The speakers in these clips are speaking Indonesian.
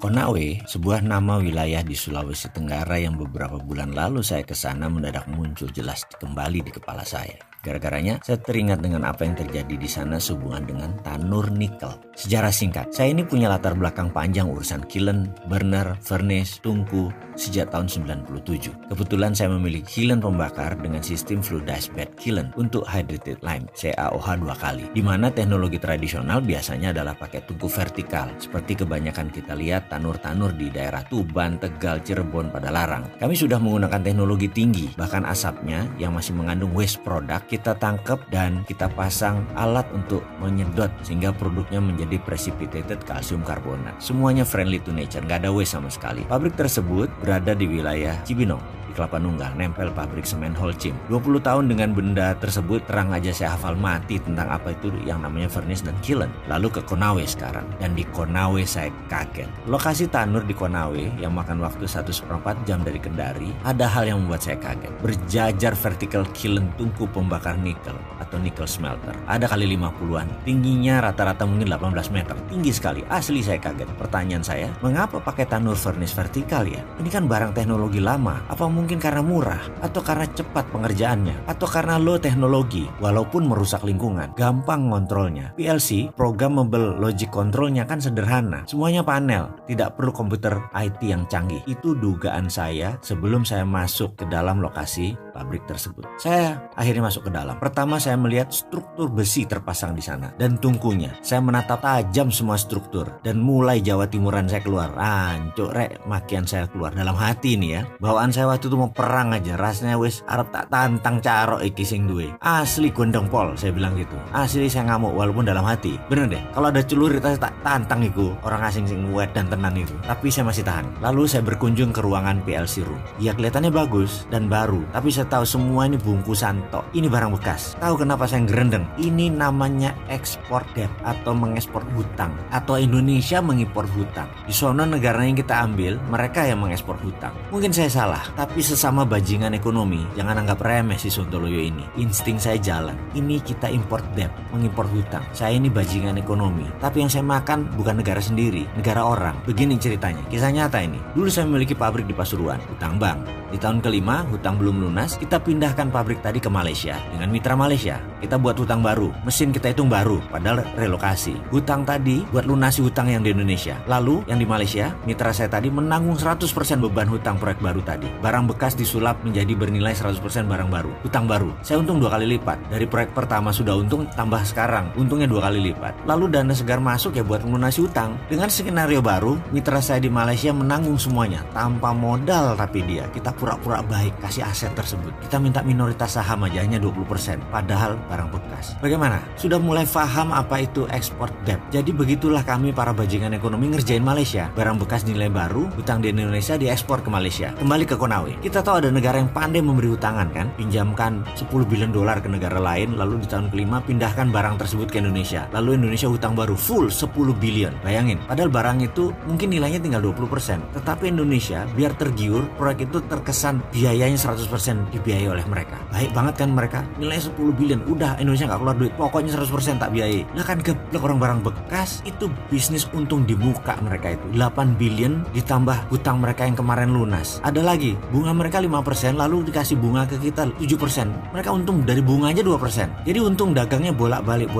Konawe, sebuah nama wilayah di Sulawesi Tenggara yang beberapa bulan lalu saya kesana mendadak muncul jelas kembali di kepala saya. Gara-garanya, saya teringat dengan apa yang terjadi di sana sehubungan dengan tanur nikel. Sejarah singkat, saya ini punya latar belakang panjang urusan kiln, burner, furnace, tungku sejak tahun 97. Kebetulan saya memiliki kiln pembakar dengan sistem fluidized bed kiln untuk hydrated lime, CaOH 2 kali. Di mana teknologi tradisional biasanya adalah pakai tungku vertikal, seperti kebanyakan kita lihat tanur-tanur di daerah Tuban, Tegal, Cirebon, pada larang. Kami sudah menggunakan teknologi tinggi, bahkan asapnya yang masih mengandung waste product kita tangkap dan kita pasang alat untuk menyedot sehingga produknya menjadi precipitated calcium carbonate. Semuanya friendly to nature, nggak ada waste sama sekali. Pabrik tersebut berada di wilayah Cibinong, Kelapa Nunggal, nempel pabrik semen Holcim. 20 tahun dengan benda tersebut, terang aja saya hafal mati tentang apa itu yang namanya furnace dan kiln. Lalu ke Konawe sekarang, dan di Konawe saya kaget. Lokasi tanur di Konawe yang makan waktu 1/4 jam dari Kendari, ada hal yang membuat saya kaget. Berjajar vertical kiln tungku pembakar nikel atau nickel smelter. Ada kali 50-an, tingginya rata-rata mungkin 18 meter. Tinggi sekali, asli saya kaget. Pertanyaan saya, mengapa pakai tanur furnace vertikal ya? Ini kan barang teknologi lama, apa mungkin karena murah, atau karena cepat pengerjaannya, atau karena low teknologi, walaupun merusak lingkungan, gampang ngontrolnya. PLC, Programmable Logic Controlnya kan sederhana, semuanya panel, tidak perlu komputer IT yang canggih. Itu dugaan saya sebelum saya masuk ke dalam lokasi pabrik tersebut. Saya akhirnya masuk ke dalam. Pertama saya melihat struktur besi terpasang di sana dan tungkunya. Saya menatap tajam semua struktur dan mulai Jawa Timuran saya keluar. Ancuk rek, makian saya keluar dalam hati nih ya. Bawaan saya waktu itu mau perang aja, rasanya wis arep tak tantang carok iki sing duwe. Asli gondong pol, saya bilang gitu. Asli saya ngamuk walaupun dalam hati. Bener deh, kalau ada celurit saya tak tantang iku orang asing sing wet dan tenan itu. Tapi saya masih tahan. Lalu saya berkunjung ke ruangan PLC room. Ya kelihatannya bagus dan baru, tapi saya tahu semua ini bungkusan tok. Ini barang bekas. Tahu kenapa saya gerendeng? Ini namanya ekspor debt atau mengekspor hutang, atau Indonesia mengimpor hutang. Di sono negara yang kita ambil, mereka yang mengekspor hutang. Mungkin saya salah, tapi sesama bajingan ekonomi, jangan anggap remeh si Sontoloyo ini. Insting saya jalan. Ini kita import debt, mengimpor hutang. Saya ini bajingan ekonomi, tapi yang saya makan bukan negara sendiri, negara orang. Begini ceritanya, kisah nyata ini. Dulu saya memiliki pabrik di Pasuruan, hutang bank. Di tahun kelima, hutang belum lunas, kita pindahkan pabrik tadi ke Malaysia dengan mitra Malaysia. Kita buat hutang baru, mesin kita hitung baru, padahal relokasi. Hutang tadi buat lunasi hutang yang di Indonesia. Lalu yang di Malaysia, mitra saya tadi menanggung 100% beban hutang proyek baru tadi. Barang bekas disulap menjadi bernilai 100% barang baru, hutang baru. Saya untung 2 kali lipat. Dari proyek pertama sudah untung, tambah sekarang untungnya 2 kali lipat. Lalu dana segar masuk ya buat melunasi hutang. Dengan skenario baru, mitra saya di Malaysia menanggung semuanya tanpa modal, tapi kita pura-pura baik kasih aset tersebut. Kita minta minoritas saham aja hanya 20%, padahal barang bekas. Bagaimana? Sudah mulai paham apa itu export debt. Jadi begitulah kami para bajingan ekonomi ngerjain Malaysia. Barang bekas nilai baru, hutang di Indonesia diekspor ke Malaysia. Kembali ke Konawe. Kita tahu ada negara yang pandai memberi hutangan kan? Pinjamkan 10 billion dolar ke negara lain, lalu di tahun kelima pindahkan barang tersebut ke Indonesia. Lalu Indonesia hutang baru full 10 billion. Bayangin, padahal barang itu mungkin nilainya tinggal 20%. Tetapi Indonesia biar tergiur, proyek itu terkesan biayanya 100% dibiayai oleh mereka. Baik banget kan mereka, nilainya 10 billion, udah Indonesia nggak keluar duit, pokoknya 100% tak biayai. Nah kan geblek orang barang bekas, itu bisnis untung di muka mereka itu. 8 billion ditambah hutang mereka yang kemarin lunas. Ada lagi, bunga mereka 5%, lalu dikasih bunga ke kita 7%. Mereka untung dari bunga aja 2%. Jadi untung dagangnya bolak-balik.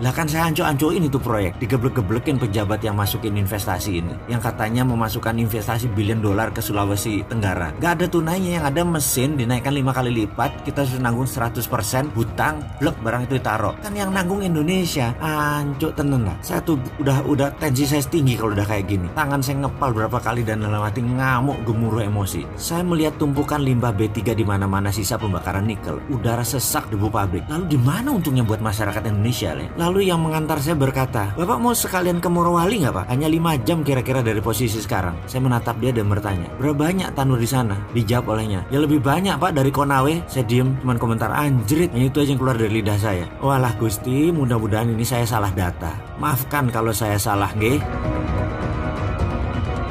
Lah kan saya anco-ancoin itu proyek, digeblek-geblekin pejabat yang masukin investasi ini, yang katanya memasukkan investasi billion dolar ke Sulawesi Tenggara. Gak ada tunainya, yang ada mesin dinaikkan 5 kali lipat, kita sudah nanggung 100% hutang, blek barang itu ditaruh. Kan yang nanggung Indonesia. Ancuk tenan lah. Saya tuh udah tensi saya tinggi kalau udah kayak gini. Tangan saya ngepal berapa kali dan dalam hati ngamuk gemuruh emosi. Saya melihat tumpukan limbah B3 di mana-mana, sisa pembakaran nikel, udara sesak, debu pabrik. Lalu di mana untungnya buat masyarakat Indonesia le? Lalu yang mengantar saya berkata, "Bapak mau sekalian ke Morowali nggak Pak? Hanya 5 jam kira-kira dari posisi sekarang." Saya menatap dia dan bertanya, "Berapa banyak tanur di sana?" Dijawab olehnya, "Ya lebih banyak Pak dari Konawe." Saya diem, cuman komentar anjrit, yang itu aja yang keluar dari lidah saya. Walah Gusti, mudah-mudahan ini saya salah data. Maafkan kalau saya salah nggih.